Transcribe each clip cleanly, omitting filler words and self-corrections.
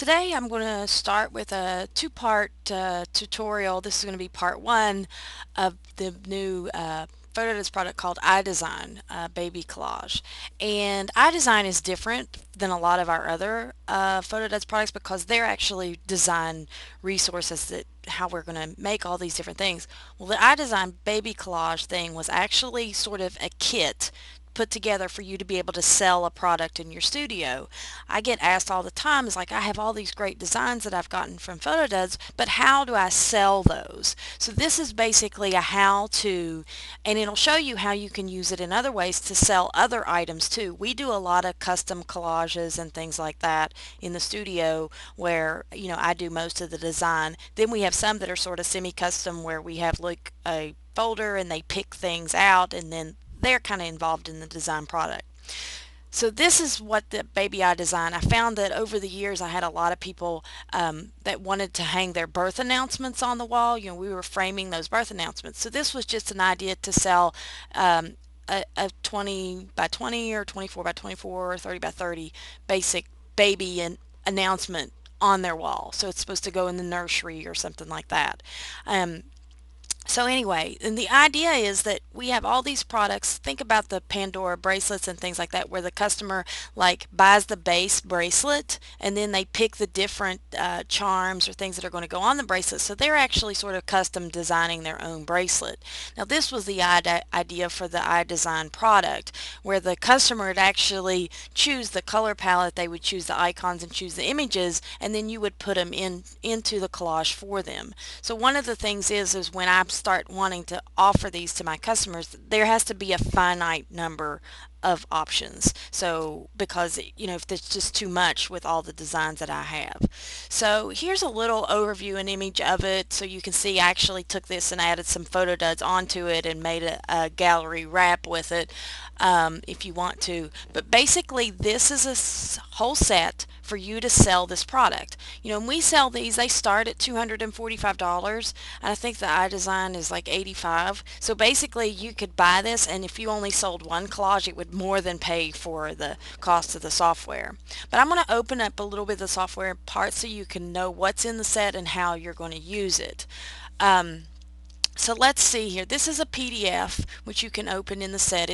Today I'm going to start with a two-part tutorial. This is going to be part one of the new photoDUDS product called iDesign Baby Collage. And iDesign is different than a lot of our other photoDUDS products because they're actually design resources that how we're going to make all these different things. Well, the iDesign Baby Collage thing was actually sort of a kit put together for you to be able to sell a product in your studio. I get asked all the time, is like, I have all these great designs that I've gotten from photoDUDS, but how do I sell those? So this is basically a how-to, and it'll show you how you can use it in other ways to sell other items too. We do a lot of custom collages and things like that in the studio where, I do most of the design. Then we have some that are sort of semi-custom where we have like a folder and they pick things out and then they're kind of involved in the design product. So this is what the Baby I design. I found that over the years I had a lot of people that wanted to hang their birth announcements on the wall. We were framing those birth announcements. So this was just an idea to sell a 20 by 20 or 24 by 24 or 30 by 30 basic baby announcement on their wall. So it's supposed to go in the nursery or something like that. So anyway, and the idea is that we have all these products. Think about the Pandora bracelets and things like that, where the customer like buys the base bracelet and then they pick the different charms or things that are going to go on the bracelet. So they're actually sort of custom designing their own bracelet. Now this was the idea for the iDesign product, where the customer would actually choose the color palette, they would choose the icons and choose the images, and then you would put them into the collage for them. So one of the things is when I start wanting to offer these to my customers, there has to be a finite number of options. So because if there's just too much with all the designs that I have. So here's a little overview and image of it so you can see I actually took this and added some photoDUDS onto it and made a gallery wrap with it if you want to. But basically this is a whole set for you to sell this product. When we sell these, they start at $245 and I think the iDesign is like $85. So basically you could buy this, and if you only sold one collage it would more than pay for the cost of the software. But I'm going to open up a little bit of the software part so you can know what's in the set and how you're going to use it. So let's see here. This is a PDF which you can open in the set.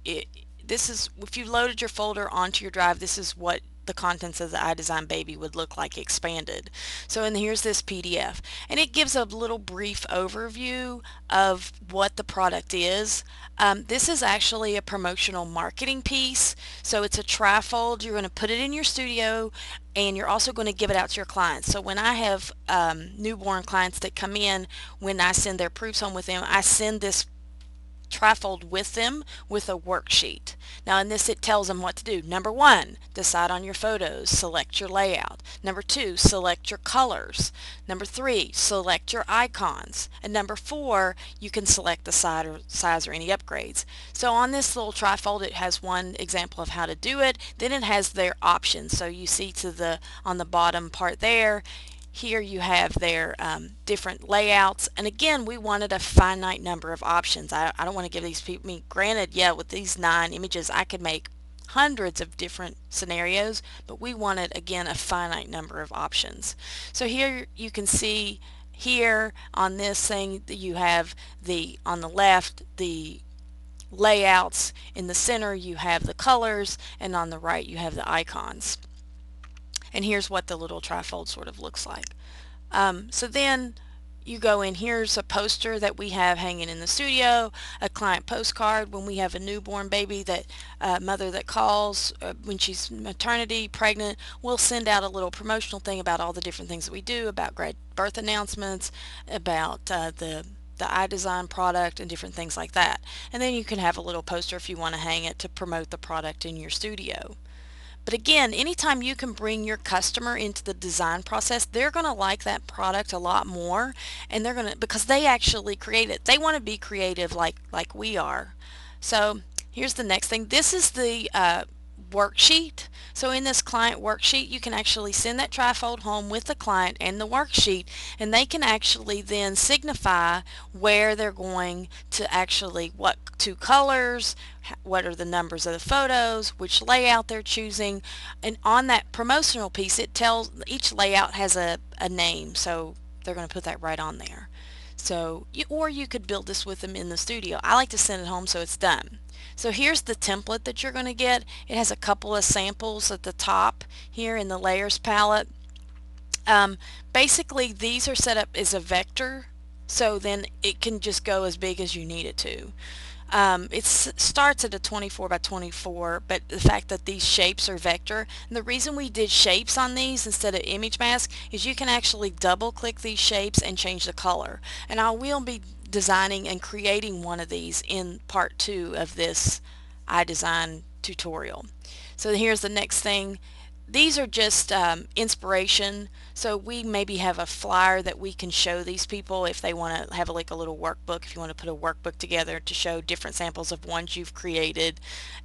This is, if you loaded your folder onto your drive, this is what the contents of the iDesign Baby would look like expanded. So and here's this PDF, and it gives a little brief overview of what the product is. This is actually a promotional marketing piece, so it's a trifold. You're going to put it in your studio and you're also going to give it out to your clients. So when I have newborn clients that come in, when I send their proofs home with them, I send this trifold with them with a worksheet. Now in this it tells them what to do. Number one, decide on your photos, select your layout. Number two, select your colors. Number three, select your icons. And number four, you can select the size or any upgrades. So on this little trifold it has one example of how to do it. Then it has their options. So you see on the bottom part there, here you have their different layouts, and again we wanted a finite number of options. I don't want to give these people, granted, yeah, with these 9 images I could make hundreds of different scenarios, but we wanted again a finite number of options. So here you can see here on this thing that you have on the left the layouts, in the center you have the colors, and on the right you have the icons. And here's what the little trifold sort of looks like. So then you go in, here's a poster that we have hanging in the studio, a client postcard when we have a newborn baby, that mother that calls when she's maternity, pregnant, we'll send out a little promotional thing about all the different things that we do, about great birth announcements, about the iDesign product and different things like that. And then you can have a little poster if you want to hang it to promote the product in your studio. But again, anytime you can bring your customer into the design process, they're going to like that product a lot more, and they're going to, because they actually create it. They want to be creative like we are. So here's the next thing. This is the worksheet. So in this client worksheet, you can actually send that trifold home with the client and the worksheet, and they can actually then signify where they're going to actually, what two colors, what are the numbers of the photos, which layout they're choosing. And on that promotional piece, it tells each layout has a name, so they're going to put that right on there. So, or you could build this with them in the studio. I like to send it home so it's done. So here's the template that you're going to get. It has a couple of samples at the top here in the layers palette. Basically, these are set up as a vector, so then it can just go as big as you need it to. It starts at a 24 by 24, but the fact that these shapes are vector, and the reason we did shapes on these instead of image mask is you can actually double click these shapes and change the color. And I will be designing and creating one of these in part 2 of this iDesign tutorial. So here's the next thing. These are just inspiration, so we maybe have a flyer that we can show these people if they want to have like a little workbook, if you want to put a workbook together to show different samples of ones you've created.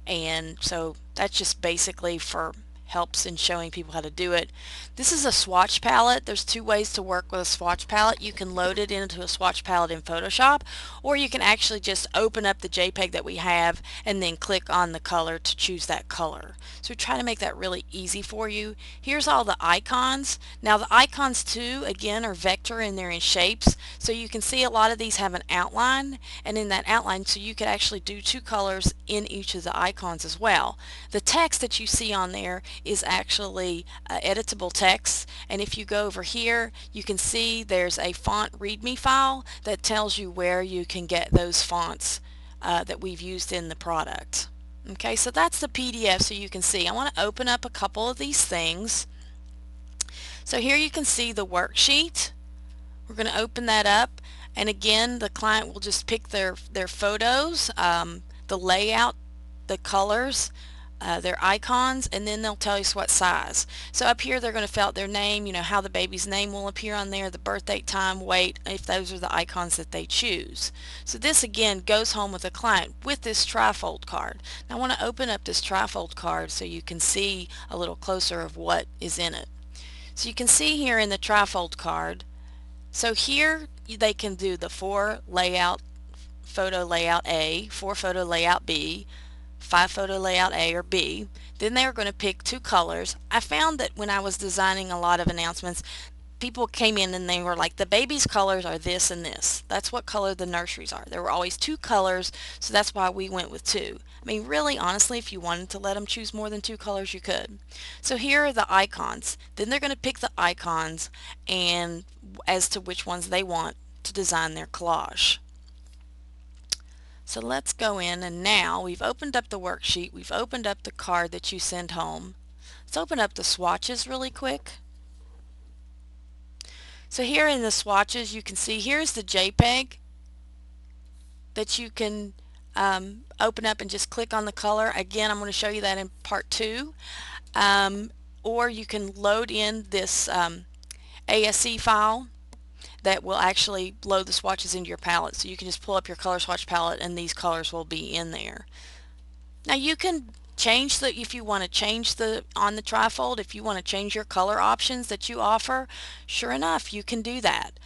And so that's just basically for helps in showing people how to do it. This is a swatch palette. There's two ways to work with a swatch palette. You can load it into a swatch palette in Photoshop, or you can actually just open up the JPEG that we have and then click on the color to choose that color. So we try to make that really easy for you. Here's all the icons. Now the icons too, again, are vector and they're in shapes. So you can see a lot of these have an outline, and in that outline, so you could actually do two colors in each of the icons as well. The text that you see on there is actually editable text, and if you go over here you can see there's a font readme file that tells you where you can get those fonts that we've used in the product. Okay, so that's the PDF, so you can see. I want to open up a couple of these things. So here you can see the worksheet. We're going to open that up, and again the client will just pick their photos, the layout, the colors, their icons, and then they'll tell us what size. So up here they're going to fill out their name, you know, how the baby's name will appear on there, the birth date, time, weight, if those are the icons that they choose. So this again goes home with the client with this trifold card. Now I want to open up this trifold card so you can see a little closer of what is in it. So you can see here in the trifold card, so here they can do the 4 layout, photo layout A, 4 photo layout B, 5 photo layout A or B. Then they are going to pick 2 colors. I found that when I was designing a lot of announcements, people came in and they were like, the baby's colors are this and this. That's what color the nurseries are. There were always 2 colors, so that's why we went with 2. I mean, really, honestly, if you wanted to let them choose more than 2 colors, you could. So here are the icons. Then they're going to pick the icons and as to which ones they want to design their collage. So let's go in, and now we've opened up the worksheet, we've opened up the card that you send home. Let's open up the swatches really quick. So here in the swatches you can see here's the JPEG that you can open up and just click on the color. Again, I'm going to show you that in part 2. Or you can load in this ASC file that will actually load the swatches into your palette. So you can just pull up your color swatch palette and these colors will be in there. Now you can change the, if you want to change the, on the trifold, if you want to change your color options that you offer, sure enough, you can do that.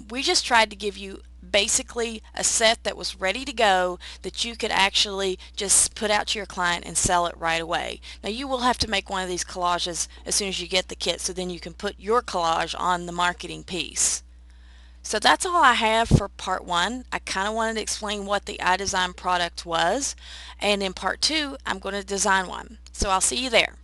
We just tried to give you basically a set that was ready to go that you could actually just put out to your client and sell it right away. Now you will have to make one of these collages as soon as you get the kit, so then you can put your collage on the marketing piece. So that's all I have for part 1. I kind of wanted to explain what the iDesign product was, and in part 2 I'm going to design one. So I'll see you there.